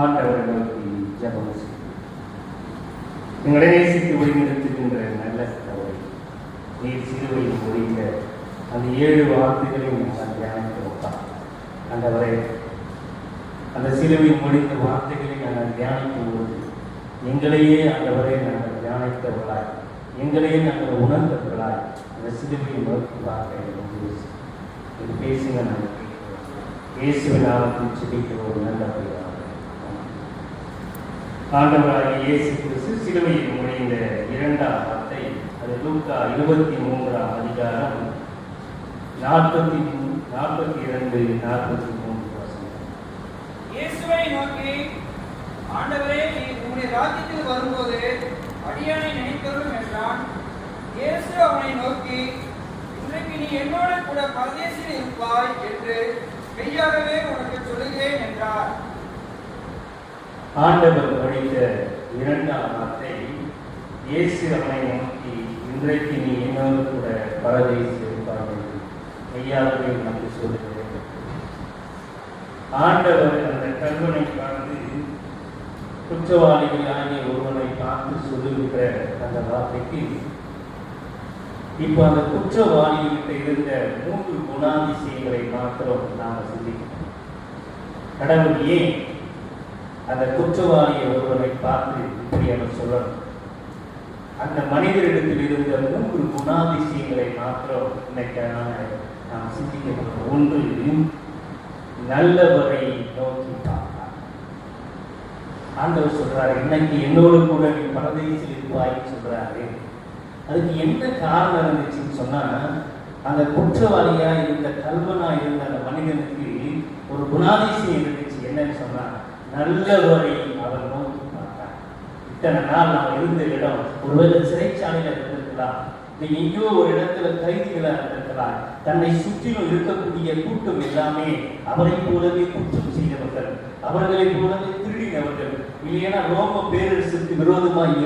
ஆண்டவரை நோக்கி ஜெபம் செய்வோம். எங்களை நேசித்து ஒருங்கிணைத்திருக்கின்ற நல்ல கடவுளை, நீர் சிலுவையில் முடிந்த அந்த 7 வார்த்தைகளையும் நாங்கள் தியானிக்கிறோம். ஆண்டவரே, அந்த சிலுவையில் முடிந்த வார்த்தைகளை நாங்கள் தியானிக்கும் போது எங்களையே ஆண்டவரை நாங்கள் தியானித்தவர்களாய், எங்களையே நாங்கள் உணர்ந்தவர்களாய் அந்த சிலுவையை நோக்கி பார்க்க பேசுங்க. நாங்கள் இயேசுவின் நாமத்தில் செபிக்கிறோம் நல்ல பிதாவே. ஆண்டவராகிய இயேசு கிறிஸ்து சிலுவையில் முடிந்த 2ஆம் வார்த்தை, அது லூக்கா 23ஆம் அதிகாரம் 42, 43 வசனம். இயேசுவை நோக்கி, ஆண்டவரே, நீர் உம்முடைய ராஜ்யத்தில் வரும்போது அடியானை நினைத்தருளும் என்றான். இயேசு அவனை நோக்கி, இன்றைக்கு நீ என்னோடு கூட பரதேசில் இருப்பாய் என்று மெய்யாகவே உனக்கு சொல்லுகிறேன் என்றார். ஆண்டவர் படித்த 2ஆம் வார்த்தை, இயேசு அவனை நோக்கி, இன்றைக்கு நீ என்னோடு கூட பரதேசில் இருப்பாய் என்று மெய்யாகவே உனக்கு சொல்லுகிறேன். ஆண்டவர் அந்த கல்வனை பார்த்து, குற்றவாளிகளாகிய ஒருவனை பார்த்து சொல்லுகிற அந்த வார்த்தைக்கு இப்போ அந்த குற்றவாளிகிட்ட இருந்த 3 குணாதிசயங்களை மாத்திரம் நாம் சிந்திக்கணும். கடவுள் ஏன் அந்த குற்றவாளியை ஒருவனை பார்த்து இப்படி அவர் சொல்லணும்? அந்த மனிதரிடத்தில் இருந்த 3 குணாதிசயங்களை மாத்திரம் இன்னைக்கான நாம் சிந்திக்கணும். 1, நல்லவரை நோக்கி பார்த்தார். ஆண்டவர் சொல்றாரு, இன்னைக்கு என்னோடு கூட நீ பரதேசில் இருப்பாய்ன்னு சொல்றாரு. அதுக்கு என்ன காரணம் இருந்துச்சுன்னு சொன்னா, அந்த குற்றவாளியா இருந்த கல்வனா இருந்த அந்த மனிதனுக்கு ஒரு குணாதிசயம் இருந்துச்சு. என்னன்னு சொன்னா, நல்லவரை அவர் நோக்கி பார்த்தார். இத்தனை நாள் நாம் இருந்த இடம் ஒருவேளை சிறைச்சாலையில இருந்திருக்கலாம், எங்கேயோ ஒரு இடத்துல கைதிகளா இருந்திருக்கலாம். தன்னை சுற்றிலும் இருக்கக்கூடிய கூட்டம் எல்லாமே அவரை போலவே குற்றம் செய்தவர்கள், அவர்களை போலவே திருடினவர்கள், இல்லையா ரோம பேரரசுக்கு விரோதமாக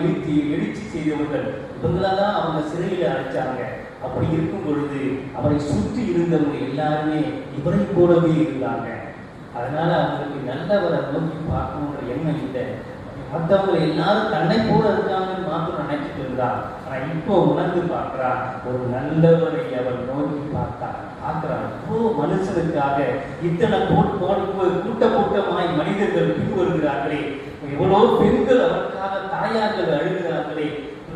எழுச்சி செய்தவர்கள். இவங்களாதான் அவங்க சிறையில அடைச்சாங்க. அப்படி இருக்கும் பொழுது அவரை சுற்றி இருந்தவங்க எல்லாருமே இவரை போலவே இருந்தாங்க. அதனால அவங்களுக்கு நல்லவரை நோக்கி பார்க்கணுன்ற எண்ணம் இல்லை. மற்றவங்க எல்லாரும் தன்னை போல இருக்காங்கன்னு மாத்திரம் நினைச்சிட்டு இருந்தா, ஆனா இப்போ உணர்ந்து பார்க்கிறா, ஒரு நல்லவரை அவர் நோக்கி பார்க்கிறார். இப்போ மனுஷனுக்காக இத்தனை கூட்டமாய் மனிதர்கள் பின்வருகிறார்களே, எவ்வளோ பெண்கள் அவருக்காக தாயார்கள் அழுகிறார்களே,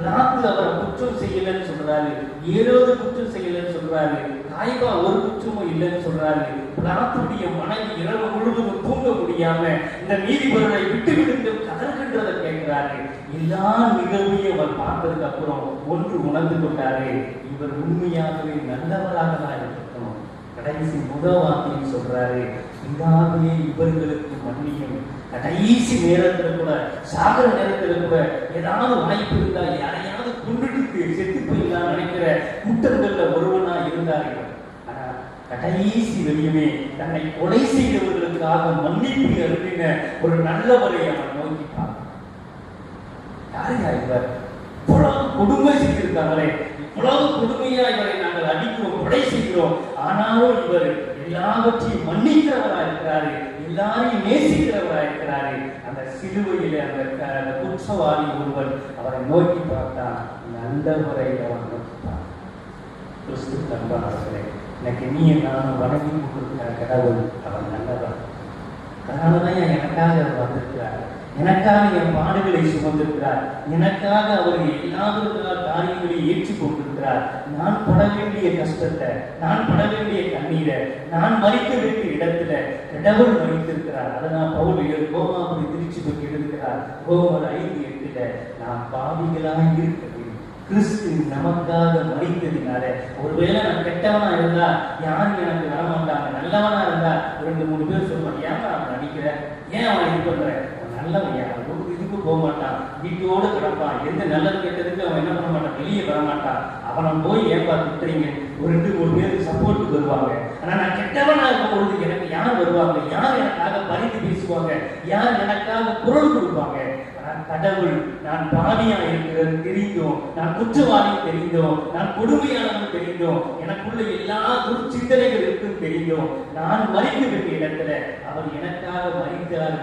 நாட்டு அவரை குற்றம் செய்யலன்னு சொல்றாரு, ஏதாவது குற்றம் செய்யலன்னு சொல்றாரு, காய்பா ஒரு குற்றமும் இல்லைன்னு சொல்றாரு. நாட்டுடைய மனைவி இரவு முழுவதும் தூங்க முடியாம இந்த நீதிபதிகளை விட்டு விடுத்து கதர்கின்றதை கேட்கிறாரு. எல்லா நிகழ்வையும் அவர் பார்த்ததுக்கு அப்புறம் ஒன்று உணர்ந்து கொண்டாரு, இவர் உண்மையாகவே நல்லவராக தான் இருக்கணும். கடைசி முதல் வார்த்தையும் சொல்றாரு, இதாகவே இவர்களுக்கு மன்னியும். கடைசி நேரத்துல கூட, சாகர நேரத்துல கூட ஏதாவது வாய்ப்பு இருந்தா யாரையாவது கொண்டுட்டு செத்து போயிடலாம் நினைக்கிற கூட்டங்கள்ல ஒருவனா இருந்தார்கள். ஆனா கடைசி வெளியுமே தன்னை கொலை செய்தவர்களுக்காக மன்னிப்பு அருளின ஒரு நல்லவரை அவர் நோக்கி பார்த்தார். யாரையா இவர்? இவ்வளவு கொடுமை செய்திருக்காங்களே, இவ்வளவு கொடுமையா இவரை நாங்கள் அடிக்கிறோம், கொலை செய்கிறோம், ஆனாலும் இவர் எல்லாவற்றையும் மன்னிக்கிறவரா இருக்கிறாரு, எல்லாரையும் நேசிக்கிறவரா இருக்கிறாரு. அந்த சிலுவையில அந்த குற்றவாளி ஒருவர் அவரை நோக்கி பார்த்தான், நல்லவரை அவர் நோக்கி பார்த்தான். கிறிஸ்து நண்பர்களே, எனக்கு நீ நான் வணங்கி கொண்டிருக்கிற கடவுள் அவர் நல்லவர். அதனாலதான் எனக்காக அவர் வந்திருக்கிறார், எனக்காக என் பாடுகளை சுமந்திருக்கிறார், எனக்காக அவர் எல்லா காரியங்களையும் ஏற்றுக்கொண்டிருக்கிறார். நான் பட வேண்டிய கஷ்டத்தை, நான் பட வேண்டிய கண்ணீரை, நான் மறிக்க வேண்டிய இடத்துல கடவுள் மறித்திருக்கிறார். அதை நான் பவுல் ரோமாபுரி திருச்சிபுக்கு எழுதுகிறார். ரோமர் 5:8 நாம் பாவிகளாக இருக்கிறது கிறிஸ்து நமக்காக மறித்ததினால. ஒருவேளை நான் கெட்டவனா இருந்தா யாரும் எனக்கு வரமாட்டாங்க, நல்லவனா இருந்தா 2-3 பேர் சொல்லுவாங்க, ஏன் அவன் நடிக்கிற, ஏன் அவன் இது பண்ற, நல்லவன் இதுக்கு போக மாட்டான், வீட்டோடு கிடப்பான், எந்த நல்லது கெட்டதுக்கு அவன் என்ன பண்ண மாட்டான், வெளியே வர மாட்டான், அவனை போய் ஏன்பா திட்டுறீங்க, 2-3 பேருக்கு சப்போர்ட் வருவாங்க. ஆனா நான் கெட்டவனா இருக்கும் பொழுது எனக்கு யார் வருவாங்க, யார் எனக்காக பரிந்து பேசுவாங்க, யார் எனக்காக குரல் கொடுப்பாங்க. கடவுள் நான் பாவியா இருக்கிறது தெரிந்தோம், நான் குற்றவாளி தெரிந்தோம், நான் கொடுமையானவன் தெரிந்தோம், எனக்குள்ள எல்லா துர்ச்சிந்தனைகள் இருக்கும் தெரிந்தோம், நான் மறிக்க வேண்டிய இடத்துல அவர் எனக்காக மறிக்கிறார்.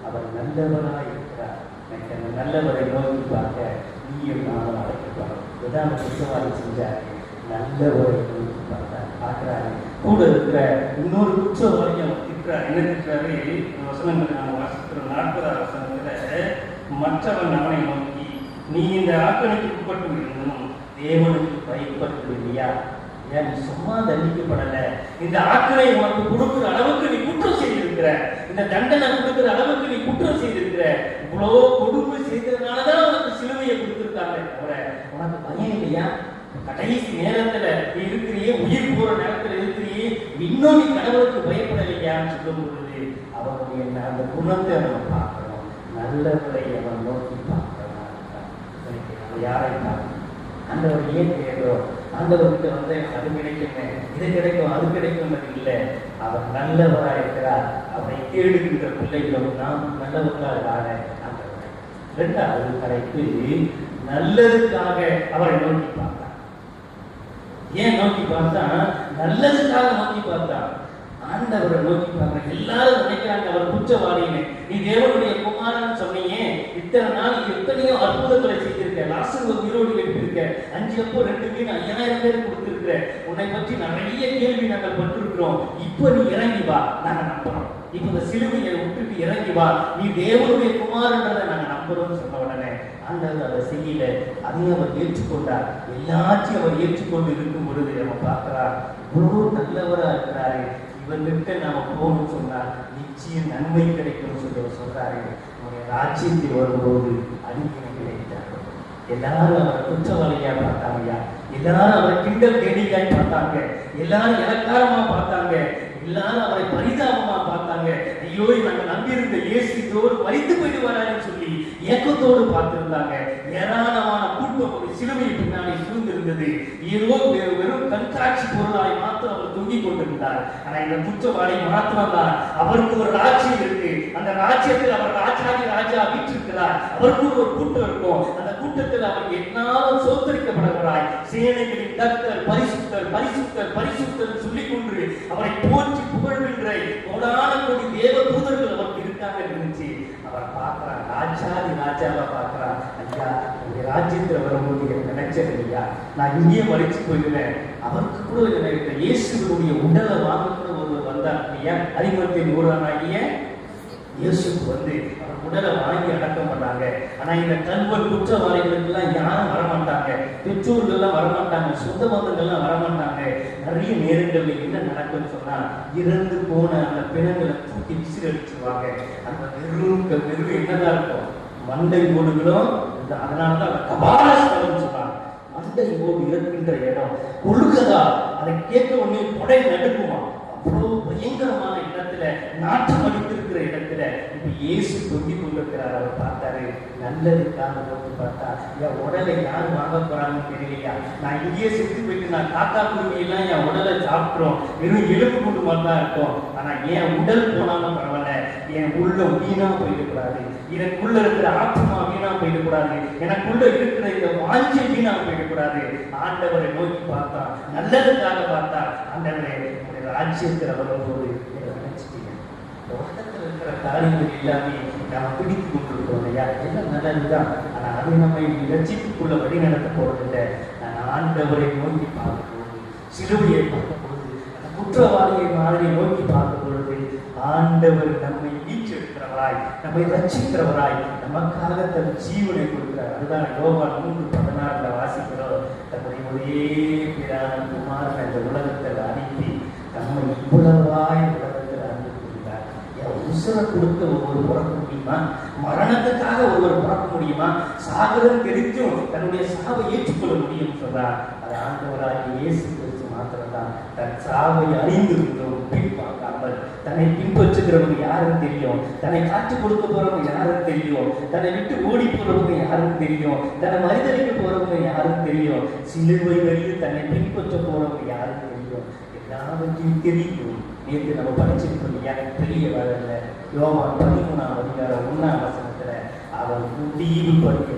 அவர் நல்லவராய் இருக்கிறார். எனக்கு அந்த நல்லவரை நோக்கி பார்க்க நீயும் நானும் அழைக்கப்படும். இதான் குற்றவாளி செஞ்சாரு. நல்லவரை நோக்கி பார்க்கிறாரு. கூட இருக்கிற இன்னொரு குற்றவாளியை திட்டுறாரு. என்ன திட்டுறாரு? வசனங்கள் நான் வாசிக்கிறோம். 40ஆம் வசனத்துல, மற்றவன் அவனை நோக்கி, நீ இந்த ஆக்கணைக்கு உட்பட்டு இருந்தும் தேவனுக்கு பயப்பட்டு இல்லையா? ஏன் நீ சும்மா தண்டிக்கப்படல? இந்த ஆக்கணை உனக்கு கொடுக்கிற அளவுக்கு நீ குற்றம் செய்திருக்கிற, இந்த தண்டனை கொடுக்கிற அளவுக்கு நீ குற்றம் செய்திருக்கிற, இவ்வளோ கொடுமை செய்ததுனாலதான் உனக்கு சிலுவையை கொடுத்திருக்காங்க. உனக்கு பயம் இல்லையா? கடைசி நேரத்துல நீ இருக்கிறியே, உயிர் போற நேரத்துல இருக்கிறியே, இன்னும் நீ கடவுளுக்கு பயப்படலையான்னு சொல்லும் பொழுது அவனுடைய அந்த குணத்தை நம்ம பார்க்கணும். நல்லவரை அவன் நோக்கி பார்க்கணும். யாரை பார்க்கணும்? ஆண்டவர் ஏன் கேட்கிறோம்? ஆண்டவர்கிட்ட வந்து அது கிடைக்குமே, இது கிடைக்கும், அது கிடைக்கும் இல்லை. அவர் நல்லவராக இருக்கிறார். அவரை தேடுகின்ற பிள்ளைகளும் நாம் நல்லவர்களாக ஆண்டவரை. இரண்டாவது கரைக்கு நல்லதுக்காக அவரை நோக்கி பார்த்தார். ஏன் நோக்கி பார்த்தா? நல்லதுக்காக நோக்கி பார்த்தா. ஆண்டவரை நோக்கி பார்க்க எல்லாரும் நினைக்கிறாங்க அவர் குற்றவாளின்னு. நீ தேவனுடைய குமாரன் சொன்னீங்க, இத்தனை நாள் எத்தனையோ அற்புதங்களை செய்திருக்க, லாசரு உயிரோடு எழுப்பியிருக்க, 5 அப்போ 2 மீன் 5000 பேர் கொடுத்திருக்கிற, உன்னை பற்றி நிறைய கேள்வி நாங்கள் பட்டிருக்கிறோம். இப்ப நீ இறங்கி வா, நாங்க நம்புறோம். இப்ப இந்த சிலுவையை விட்டுட்டு இறங்கி வா, நீ தேவனுடைய குமாரன்றதை நாங்க நம்புறோம்னு சொன்ன உடனே ஆண்டவர் அதை செய்யல. அதையும் அவர் ஏற்றுக்கொண்டார். எல்லாத்தையும் அவர் ஏற்றுக்கொண்டு இருக்கும் பொழுது நம்ம பார்க்கிறார், இவ்வளவு நல்லவரா இருக்கிறாரு, இவர்கிட்ட நாம போகணும்னு சொன்னா நிச்சயம் நன்மை கிடைக்கும் சொல்றாரு. நம்முடைய ராஜ்யத்தில் வரும்போது அடிக்கடி கிடைத்தார். எல்லாரும் அவரை குற்றவாளியா பார்த்தாங்க, எல்லாரும் அவரை கிண்டல் கேடிக்காய் பார்த்தாங்க, எல்லாரும் இலக்காரமா பார்த்தாங்க, எல்லாரும் அவரை பரிதாபமா பார்த்தாங்க. ஐயோ, நாங்கள் நம்பியிருந்த இயேசு இதோடு மரித்து போயிடுவாரான்னு சொல்லி ஏக்கத்தோடு பார்த்திருந்தாங்க. ஏராளமான கூட்டம் ஒரு சிலுவை பின்னாடி சூழ்ந்திருந்தது. ஏதோ வெறும் கண்காட்சி பொருளாய் மாத்திரம் அவர் தொங்கிக் கொண்டிருந்தார். ஆனா இந்த குற்றவாளி மாத்திரம் தான், அவருக்கு ஒரு ராஜ்யம் இருக்கு. அந்த ராஜ்யத்தில் அவர் ராஜாதி ராஜா வீற்றிருக்கிறார். அவருக்கு ஒரு கூட்டம் இருக்கும். அந்த கூட்டத்தில் அவர் என்னாலும் சோத்தரிக்கப்படுகிறாய். சேனைகளின் கர்த்தர் பரிசுத்தர் பரிசுத்தர் பரிசுத்தர் சொல்லிக் கொண்டு அவரை போற்றி புகழ்கின்ற கோடான கோடி தேவ தூதர்கள் அவருக்கு இருக்காங்க இருந்துச்சு. அவர் பார்க்கிறார், ராஜாதி ராஜாவை பார்க்கிறார். ஐயா, இந்த ராஜ்யத்தில் வரும்போது எனக்கு நினைச்சது இல்லையா, நான் இங்கேயே மறிச்சு போயிடுவேன். அவருக்கு கூட இந்த இயேசுடைய உடலை வாங்கக்கூட ஒருவர் வந்தார் இல்லையா? அறிமுகத்தின் ஊரானாகிய இயேசுக்கு வந்து அவர் உடலை வாங்கி அடக்கம் பண்ணாங்க. ஆனா இந்த கல்வன் குற்றவாளிகளுக்கு எல்லாம் யாரும் வரமாட்டாங்க, பெற்றோர்கள் எல்லாம் வரமாட்டாங்க, சொந்த பந்தங்கள்லாம் வரமாட்டாங்க. நிறைய நேரங்கள்ல என்ன நடக்கும்னு சொன்னா, இறந்து போன அந்த பிணங்களை தூக்கி விசிறடிச்சிருவாங்க. அந்த வெறும் என்னதான் இருக்கும், மண்டை ஓடுகளும். அதனாலதான் அந்த கபாலஸ்தலம் சொன்னாங்க. மண்டை ஓடு இறக்கின்ற இடம் கொழுகதா, அதை கேட்க உடனே கொடை நடுக்குமா. அவ்வளவு பயங்கரமான இடத்துல, நாட்டம் அடித்திருக்கிற இடத்துல இப்ப இயேசு தொங்கிக் கொண்டிருக்கிறார். அவர் பார்த்தாரு, நல்லதுக்காக நோக்கி பார்த்தா, என் உடலை யார் வாங்க போறாங்கன்னு தெரியலையா, நான் இங்கேயே செத்து போயிட்டு நான் காக்கா குருவியெல்லாம் என் உடலை சாப்பிட்றோம், வெறும் எலும்பு கொண்டு மட்டும்தான் இருக்கும். ஆனா என் உடல் போனாலும் பரவாயில்ல, என் உள்ள வீணா போயிடக்கூடாது, எனக்குள்ள இருக்கிற ஆத்மா வீணா போயிடக்கூடாது, எனக்குள்ள இருக்கிற இந்த வாஞ்சை வீணா போயிடக்கூடாது. ஆண்டவரை நோக்கி பார்த்தா, நல்லதுக்காக பார்த்தா, ஆண்டவரை ராஜ்யத்தில் வரும்போது நினைச்சிட்டீங்க, உலகத்தில் இருக்கிற காரியங்கள் எல்லாமே நாம் பிடித்து கொண்டிருக்கிறோம் இல்லையா, எல்லாம் நல்லதுதான். ஆனா அது நம்மை லட்சியத்துக்குள்ள வழி நடத்த போவதில்லை. நான் ஆண்டவரை நோக்கி பார்க்கும்போது, சிலுவையை பார்க்கும் பொழுது, அந்த குற்றவாளியை மாதிரி நோக்கி பார்க்கும் பொழுது, ஆண்டவர் நம்மை மீட்டெடுக்கிறவராய், நம்மை ரட்சிக்கிறவராய், நமக்காக தன் ஜீவனை கொடுக்கிறார். அதுதான் யோவான் 3:16 வாசிக்கிறோம். தன்னுடைய ஒரே பிரான குமாரன் இந்த உலகத்தில் அனுப்பி நம்மை இவ்வளவாய் உலகத்தில் அனுப்பியிருக்கிறார். உசுரை கொடுத்து ஒவ்வொரு பிறக்க முடியுமா? மரணத்துக்காக ஒருவர் பிறக்க முடியுமா? சாகரம் தெரிஞ்சும் தன்னுடைய சாவை ஏற்றுக்கொள்ள முடியும் சொல்றார். அது ஆண்டவராகிய இயேசு கிறிஸ்து மாத்திரம்தான். தன் சாவை அறிந்திருந்தோம் பின்பார்க்காமல், தன்னை பின்பற்றுகிறவங்க யாரும் தெரியும், தன்னை காற்றுக் கொடுக்க போறவங்க யாரும் தெரியும், தன்னை விட்டு ஓடி போறவங்க யாரும் தெரியும், தன்னை மறுதளிக்க போறவங்க யாரும் தெரியும், சிலுவை வழியில் தன்னை பின்பற்ற போறவங்க யாரும் தெரியும், எல்லாவற்றையும் தெரியும். நேற்று நம்ம படிச்சிருக்கோம் இல்லையா, பெரிய வரல யோவான் 13:1 1 அவர் முடிவு படுத்த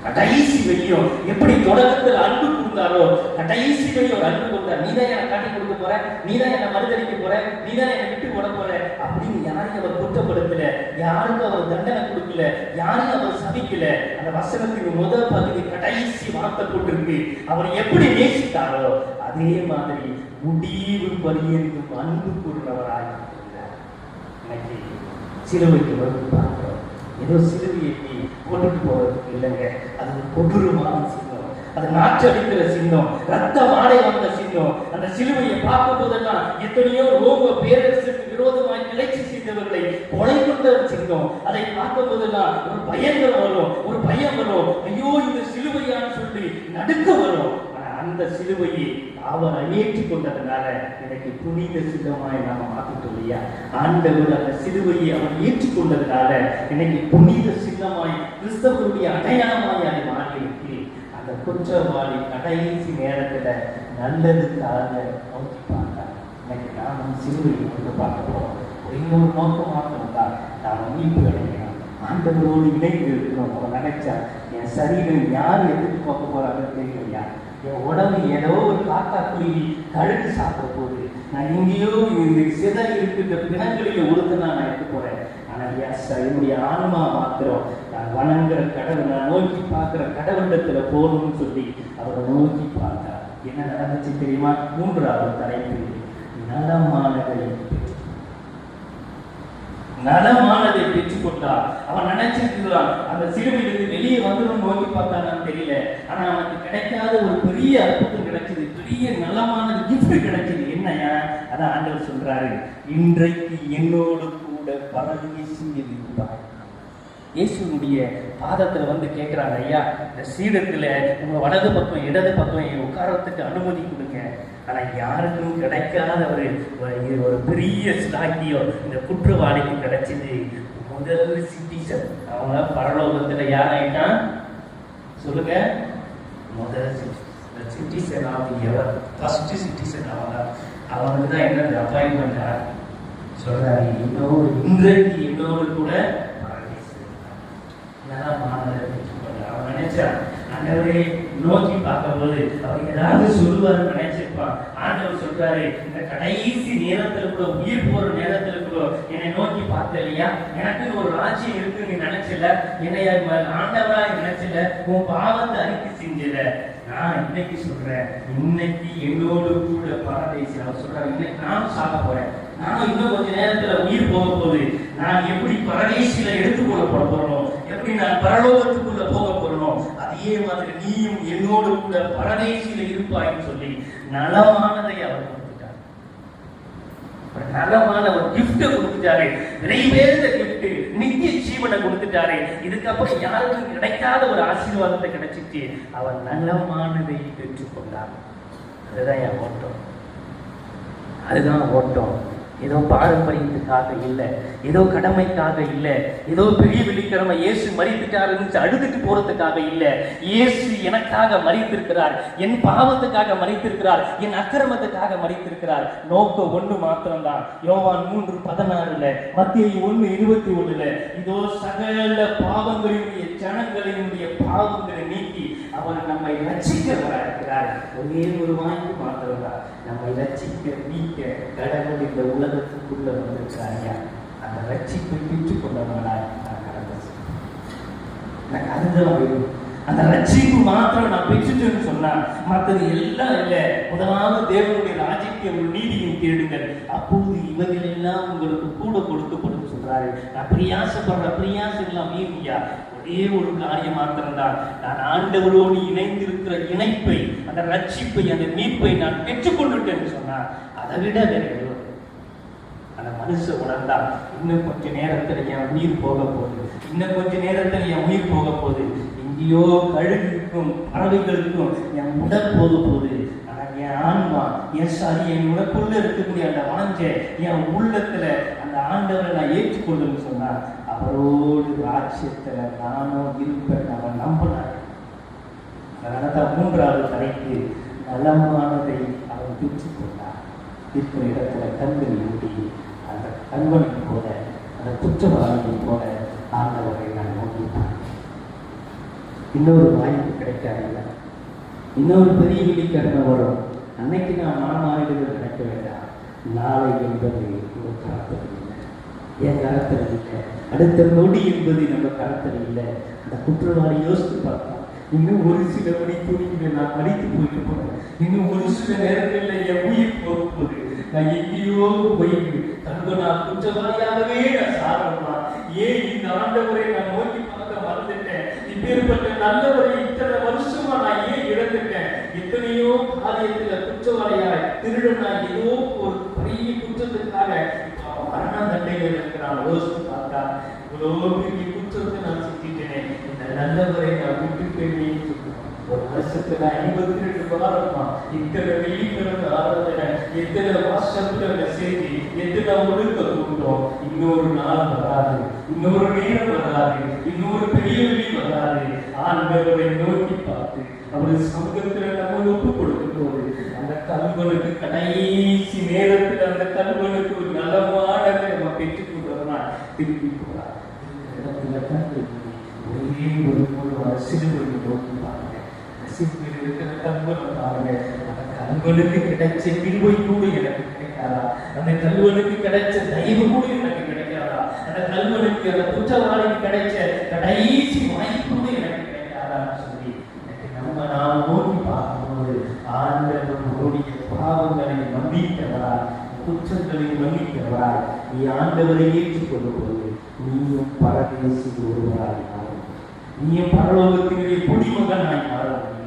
கடைசி வெளியும் எப்படி தொடக்கத்தில் அன்பு கொடுத்தாரோ கடைசி வெளியும் ஒரு அன்பு கொடுத்தார். நீதான் என்னை காட்டி கொடுக்க போற, நீதான் என்னை மறுதளிக்க போற, நீதான் என்னை விட்டு போட போற அப்படின்னு யாரையும் அவர் குற்றப்படுத்தல, யாருக்கும் அவர் தண்டனை கொடுக்கல, யாரையும் அவர் சபிக்கல. அந்த வசனத்தின் முதல் பகுதி கடைசி வார்த்தை போட்டிருக்கு. அவர் எப்படி நேசித்தாரோ அதே மாதிரி முடிவு பரியந்தும் அன்பு கூறுறவராக இருக்கிறார். இன்னைக்கு சிலுவைக்கு வந்து பார்க்கிறோம். ஏதோ சிலுவையை கொண்டுட்டு போறதுக்கு இல்லைங்க, அது ஒரு கொடூரமான சின்னம், அது நாற்றடிக்கிற சின்னம், ரத்த வாடை வந்த சின்னம். அந்த சிலுவையை பார்க்கும் போதெல்லாம் எத்தனையோ ரோம பேரரசுக்கு விரோதமாய் கிளர்ச்சி செய்தவர்களை கொலை கொண்ட சின்னம். அதை பார்க்கும் போதெல்லாம் ஒரு பயங்கரம் வரும், ஒரு பயம் வரும். ஐயோ இந்த சிலுவையான்னு சொல்லி நடுக்க வரும். அந்த சிலுவையை அவர் ஏற்றுக் கொண்டதுனால எனக்கு புனித சின்னமாய் நாம மாத்திட்டோம் இல்லையா? ஆண்டவர் அந்த சிலுவையை அவர் ஏற்றுக்கொண்டதுனால எனக்கு புனித சின்னமாய் கிறிஸ்தவருடைய அடையாளமாய் அதை மாறி இருக்கு. அந்த குற்றவாளி கடைசி நேரத்துல நல்லதுக்காக நோக்கி பார்த்தார். இன்னைக்கு நாம சிலுவையை கொண்டு பார்க்க போறோம். இன்னொரு நோக்கம் மாத்திரம் தான் நாம மீட்பு அடையணும், ஆண்டவரோடு இணைந்து இருக்கணும். அவர் நினைச்சா என் சரீரம் யார் எடுத்து பார்க்க போறாங்கன்னு தெரியலையா? என் உடம்பு ஏதோ ஒரு காக்கா குருவி கழுத்து சாப்பிட போகுது, நான் எங்கேயோ இந்த சிதறி இருக்கின்ற பிணங்களில் ஒழுங்கு நான் எடுத்து போறேன். ஆனால் என்னுடைய ஆன்மா மாத்திரம் நான் வணங்குற கடவுள், நான் நோக்கி பார்க்கிற கடவுளிடத்துல போகணும்னு சொல்லி அவரை நோக்கி பார்த்தார். என்ன நடந்துச்சு தெரியுமா? 3வது தலைப்பு நலமானதை பெற்றுக்கொண்டார். அவன் நினைச்சிருக்கிறான் அந்த சிலுவையிலிருந்து வெளியே வந்துடும் நோக்கி பார்த்தான்னு தெரியல. ஆனா அவனுக்கு கிடைக்காத ஒரு பெரிய அற்புதம் கிடைச்சது, பெரிய நலமானது கிஃப்ட் கிடைச்சது. என்னையா? அதான் ஆண்டவர் சொல்றாரு, இன்றைக்கு என்னோடு கூட பரதேசியில் இருப்பார். இயேசுடைய பாதத்துல வந்து கேட்கிறாங்க, ஐயா இந்த சீடத்துல உங்க வலது பக்கம் இடது பக்கம் உட்காரத்துக்கு அனுமதி கொடுங்க. ஆனா யாருக்கும் கிடைக்காத ஒரு பெரிய ஸ்லாக்கியம் இந்த குற்றவாளிக்கு கிடைச்சது. முதல் சிட்டிசன் அவங்க பரலோகத்துல யாராயிட்டான் சொல்லுங்க? முதல் சிட்டிசன் எவர் ஃபர்ஸ்ட் சிட்டிசன் அவனுக்கு தான் என்ன அப்பாயின்மெண்ட் சொல்றாரு. இன்றைக்கு என்னோடு கூட அவன் நினைச்சான் ஆண்டவரே நோக்கி பார்க்கும்போது அவர் ஏதாவது சொல்லுவாருன்னு நினைச்சிருப்பான். ஆண்டவர் சொல்றாரு, இந்த கடைசி நேரத்துல கூட உயிர் போற நேரத்துல கூட என்னை நோக்கி பார்த்த இல்லையா? எனக்கு ஒரு ராஜ்யம் இருக்கு நீ நினைச்சல, என்னைய ஆண்டவரா நினைச்சல, உன் பாவத்தை அறிக்கை செஞ்சல. நான் இன்னைக்கு சொல்றேன், இன்னைக்கு என்னோடு கூட பரதேசி. அவர் சொல்றாரு, இன்னைக்கு நானும் சாக போறேன், நானும் இன்னும் கொஞ்ச நேரத்துல உயிர் போக போகுது. நான் எப்படி பரதேசியில எடுத்துக்கொள்ள போறோம், எப்படி நான் பரலோகத்துக்குள்ள போக போறோம், அதே மாதிரி நீயும் என்னோடு கூட பரதேசியில இருப்பாய்ன்னு சொல்லி நலமானதை அவர் கொடுத்துட்டார். நலமான ஒரு கிஃப்ட் கொடுத்துட்டாரு, நிறைவேற்ற கிஃப்ட், நித்திய ஜீவனை கொடுத்துட்டாரு. இதுக்கப்புறம் யாருக்கும் கிடைக்காத ஒரு ஆசீர்வாதத்தை கிடைச்சிட்டு அவர் நலமானதை பெற்றுக்கொண்டார். அதுதான் என் ஓட்டம், அதுதான் ஓட்டம். ஏதோ பாரம்பரியத்துக்காக இல்லை, ஏதோ கடமைக்காக இல்லை, ஏதோ பெரிய வெள்ளிக்கிழமை இயேசு மரித்துட்டாருன்னு அழுதுட்டு போறதுக்காக இல்லை. இயேசு எனக்காக மரித்திருக்கிறார், என் பாவத்துக்காக மரித்திருக்கிறார், என் அக்கிரமத்துக்காக மரித்திருக்கிறார். நோக்கம் ஒன்று மாத்திரம்தான். யோவான் 3:16, மத்தேயு 1:21, இதோ சகல பாவங்களினுடைய ஜனங்களினுடைய பாவங்களை நீக்கி அவர் நம்மை ரட்சிக்கிறவராக இருக்கிறார். ஒரே ஒரு வாய்ப்பு மாத்திரம்தான். நம்மை ரட்சிக்க நீக்க கடவுள் இந்த உலகத்துக்குள்ள வந்திருக்கிறாங்க. அந்த ரட்சிப்பை பெற்றுக் கொண்டவர்களாய் நான் கடந்து எனக்கு அதுதான் வேணும். அந்த ரட்சிப்பு மாத்திரம் நான் பெற்றுட்டேன்னு சொன்னா மற்றது எல்லாம் இல்லை. முதலாவது தேவனுடைய ராஜ்யத்தையும் நீதியும் தேடுங்கள், அப்போது இவைகள் எல்லாம் உங்களுக்கு கூட கொடுக்கப்படும் சொல்றாரு. நான் பிரயாசப்படுற பிரயாசம் எல்லாம் மீறியா? ஒரே ஒரு காரியம் மாத்திரம்தான். நான் ஆண்டவரோடு இணைந்திருக்கிற இணைப்பை, அந்த ரட்சிப்பை, அந்த மீட்பை நான் பெற்றுக்கொண்டுட்டேன்னு சொன்னா அதை விட வேற எதுவும் அந்த மனுஷன் உணர்ந்தா இன்னும் கொஞ்ச நேரத்துல என் உயிர் போக போகுது, இன்னும் கொஞ்ச நேரத்துல என் உயிர் போக போகுது, எங்கேயோ கழுகுக்கும் பறவைகளுக்கும் என் உடல் போக போகுது. ஆனா என் ஆன்மா, என் சாரி, என் உனக்குள்ள இருக்கக்கூடிய அந்த வாஞ்ச என் உள்ளத்துல அந்த ஆண்டவரை நான் ஏற்றுக்கொள்ளுன்னு சொன்னா அவரோடு ராஜ்யத்துல நானும் இருப்பேன் அவன் நம்பினார். அதனாலதான் 3வது தலைக்கு நலமானதை அவன் பெற்றுக்கொண்டார். இருக்கிற இடத்துல கண்கள் ஊட்டி அந்த கண்வனை போல, அந்த குற்றவாளியை போல ஆண்டவரை நான் நோக்கித்தான். இன்னொரு வாய்ப்பு கிடைக்காதுல்ல, இன்னொரு பெரிய வெள்ளிக்கிழமை வரும், அன்னைக்கு நான் மனமாறிடுவது நினைக்க வேண்டாம். நாளை என்பது ஒரு கருத்தில் இல்லை, என் கருத்தில் இல்லை. அடுத்த நொடி என்பது நம்ம கருத்தில் இல்லை. அந்த குற்றவாளி யோசித்து பார்த்தா, இன்னும் ஒரு சில மணி துணிகளை நான் மறித்து போயிட்டு போறேன், இன்னும் ஒரு சில நேரங்களில் என் உயிர் போகும்போது நான் எங்கேயோ போய் நான் குற்றவாளியாகவே நான் சாகணுமா? ஏன் இந்த ஆண்டவரை நான் நோக்கி பார்க்க மறந்துட்டேன்? இப்பேற்பட்ட நல்லவரை இத்தனை வருஷமா நான் ஏன் இழந்துட்டேன்? எத்தனையோ காரியத்துல குற்றவாளியாய் திருடனாய் ஏதோ ஒரு பெரிய குற்றத்துக்காக மரண தண்டையில் இருக்கிறான். யோசித்து பார்த்தா இவ்வளோ பெரிய குற்றத்தை நான் செஞ்சுட்டேனே, இந்த நல்லவரை நான் விட்டுட்டேன். ஒரு வருஷத்துல 52 வாரமா இத்தனை வெள்ளிக்கிழமை ஆராதனை, எத்தனை வாசத்துல செய்தி, எத்தனை ஒழுக்க கூட்டம். இன்னொரு நாள் வராது, இன்னொரு நேரம் வராது, இன்னொரு பெரிய வெளி வராது. ஆண்டவரை நோக்கி பார்த்து அவரது சமூகத்துல நம்ம ஒப்பு கொடுக்கும் போது அந்த கல்வனுக்கு கடைசி நேரத்தில் அந்த கல்வனுக்கு ஒரு நலமானதை நம்ம பெற்றுக் கொண்டோம்னா திருப்பி போறார். ஒரே ஒரு சிறுவனை நோக்கி பாருங்க, இருக்கிற கல்வனை பாருங்க. அந்த கல்வனுக்கு கிடைச்ச கிருபை கூட எனக்கு கிடைக்காதா? அந்த கல்வனுக்கு கிடைச்ச தயவு கூட எனக்கு கிடைக்காதா? அந்த கல்வனுக்கு அந்த குற்றவாளிக்கு கிடைச்ச கடைசி வாய்ப்பு கூட எனக்கு கிடைக்காதான்னு சொல்லி நம்ம நாம் நோக்கி பார்க்கும்போது ஆண்டவருடைய பாவங்களை மன்னிக்கிறவரா, குற்றங்களை மன்னிக்கிறவரா, நீ ஆண்டவரை ஏற்றுக்கொள்ளும் போது நீயும் பரதேசிக்கு ஒருவராய் மாறும், நீயும் பரலோகத்தினுடைய குடிமகனாய் மாற முடியும்.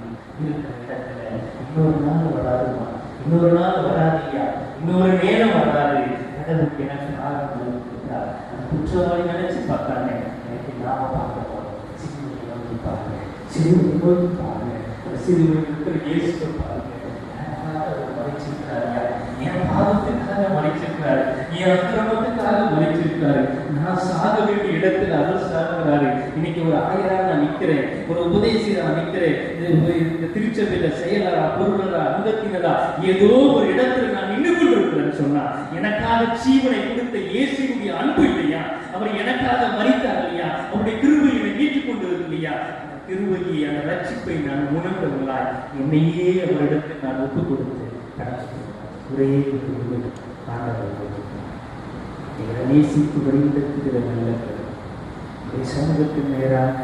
இருக்கிற இடத்துல இன்னொரு நாள் வராதுமா, இன்னொரு நாள் வராதியா, இன்னொரு நேரம் வராது. கடவுளுக்கு எனக்கு நாள் இருக்கிறார். அந்த குற்றவாளி நினைச்சு பார்த்தாங்க, எனக்கு நாம பார்க்க போறோம். சிறுவனை நோக்கி பாருங்க, சிறுவனை நோக்கி பாருங்க, சிறுவன் இருக்கிற இயேசுவை பாருங்க. மறைச்சிருக்கிறாரு, என் பாவத்துக்காக மறைச்சிருக்கிறாரு, என் அக்கிரமத்துக்காக மறைச்சிருக்கிறாரு. நான் சாக வேண்டிய இடத்துல அவர் சாகுறாரு. இன்னைக்கு ஒரு ஆயரா நான் நிற்கிறேன், ஒரு உபதேசியா நான் நிற்கிறேன், இந்த திருச்சபையில செயலரா, பொருளரா, அங்கத்தினரா, ஏதோ ஒரு இடத்துல நான் நின்று கொண்டிருக்கிறேன்னு சொன்னா எனக்காக ஜீவனை கொடுத்த இயேசுடைய அன்பு இல்லையா? அவர் எனக்காக மரித்தார் இல்லையா? அவருடைய கிருபையை ஏற்றுக் கொண்டிருக்கு இல்லையா? கிருபையை, அந்த ரட்சிப்பை நான் உணர்ந்தவர்களாய் என்னையே அவரிடத்தில் நான் ஒப்புக் கொடுத்து ஒரே எங்களை நேசித்து வழிநடத்துகிற நல்ல சமூகத்தின் நேராக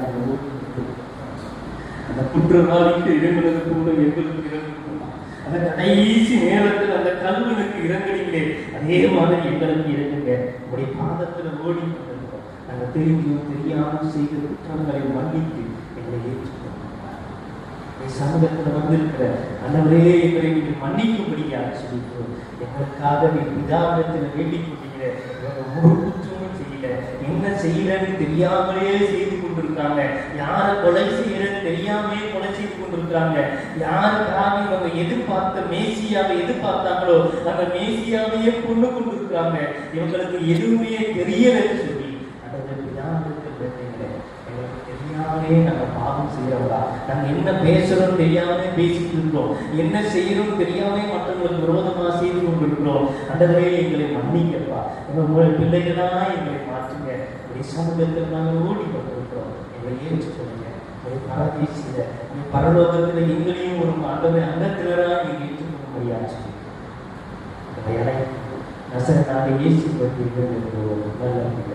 அந்த குற்றவாளிக்கு இறங்குறது கூட எங்களுக்கு இறங்கும். அந்த கடைசி நேரத்தில் அந்த கல்வனுக்கு இறங்குறீங்களே, அதே மாதிரி எங்களுக்கு இறங்குங்க. உடைய பாதத்துல ஓடி வந்திருக்கோம். நாங்கள் தெரிஞ்சும் தெரியாமல் செய்த குற்றங்களை மன்னித்து எங்களை ஏற்றுக்கொள்ளும். சமூகத்தில் வந்திருக்கிற அந்தவரே எங்களை நீங்கள் மன்னிக்கும்படியாக சொல்லிக்கிறோம். எங்களுக்காக நீ பிதாவிடத்தில் வேண்டிக் கொண்டீங்க. ஒரு குற்றமும் செய்யல, என்ன செய்யலன்னு தெரியாமலே செய்து கொண்டிருக்காங்க. யாரை கொலை செய்யறன்னு தெரியாமலே கொலை செய்து கொண்டிருக்கிறாங்க. யாருக்காக இவங்க எதிர்பார்த்த மேசியாவை எதிர்பார்த்தாங்களோ அந்த மேசியாவையே கொண்டு கொண்டிருக்கிறாங்க. இவங்களுக்கு எதுவுமே தெரியலன்னு சொல்லி அந்த பிதாவிடத்தில் தெரியாமலே நாங்க பாவம் செய்யறவரா, நாங்க என்ன பேசுறோம் தெரியாம பேசிட்டு இருக்கிறோம், என்ன செய்யறோம் தெரியாம மற்றவங்களுக்கு விரோதமா செய்து கொண்டிருக்கிறோம். அந்தவே எங்களை மன்னிக்கப்பா, உங்கள் பிள்ளைகளா எங்களை மாற்றுங்க. ஒரு சமூகத்தில் நாங்கள் ஓடி கொண்டிருக்கிறோம், எங்களை ஏற்றுக்கொள்ளுங்க. ஒரு பரதேசியில பரலோகத்துல எங்களையும் ஒரு ஆண்டவரை அங்கத்தினரா நீங்க ஏற்றுக்கொள்ள முடியாது. நசரேயனாகிய இயேசு பற்றி நல்ல